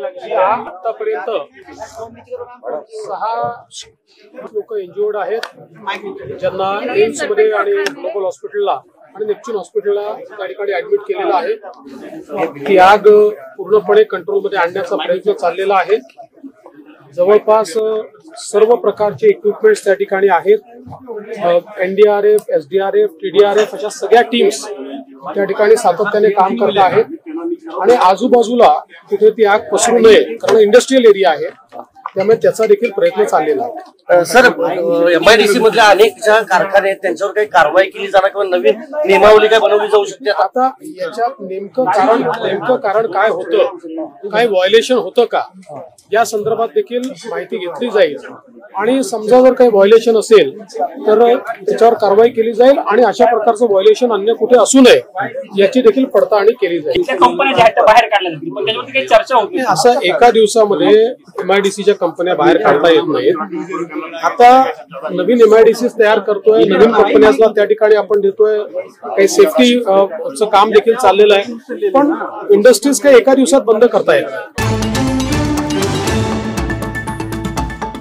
आतापर्यंत 6 लोक इंज्युअर्ड आहेत, ज्यांना एम्स मध्ये आणि ग्लोबल हॉस्पिटलला आणि नेपच्यून हॉस्पिटलला त्या ठिकाणी ऍडमिट केलेला आहे। ती आग पूर्णपणे कंट्रोलमध्ये आणण्याचा प्रयत्न चाललेला आहे। जवळपास सर्व प्रकारचे इक्विपमेंट्स त्या ठिकाणी आहेत। NDRF, SDRF, TDRF अशा सगळ्या टीम्स त्या ठिकाणी सातत्याने काम करत आहेत आणि आजूबाजूला कुठे ती आग पसरू नये, कारण इंडस्ट्रियल एरिया आहे, त्यामुळे त्याचा देखील प्रयत्न चाललेला आहे। सर, MIDC मधल्या अनेक ज्या कारखाने आहेत त्यांच्यावर काही कारवाई केली जाणार किंवा नवीन नियमावली काय बनवली जाऊ शकते? आता याच्यात नेमकं कारण काय होतं, काय व्हायोलेशन होतं का, या संदर्भात देखील माहिती घेतली जाईल आणि समजा जर काही व्हायोलेशन असेल तर त्याच्यावर कारवाई केली जाईल आणि अशा प्रकारचं व्हायोलेशन अन्य कुठे असू नये याची देखील पडताळणी केली जाईल। असं एका दिवसामध्ये MIDCच्या कंपन्या बाहेर काढता येत नाहीत। आता नवीन MIDCs तयार करतोय, नवीन कंपन्याला त्या ठिकाणी आपण देतोय, काही सेफ्टीचं काम देखील चाललेलं आहे, पण इंडस्ट्रीज काही एका दिवसात बंद करता येत नाही।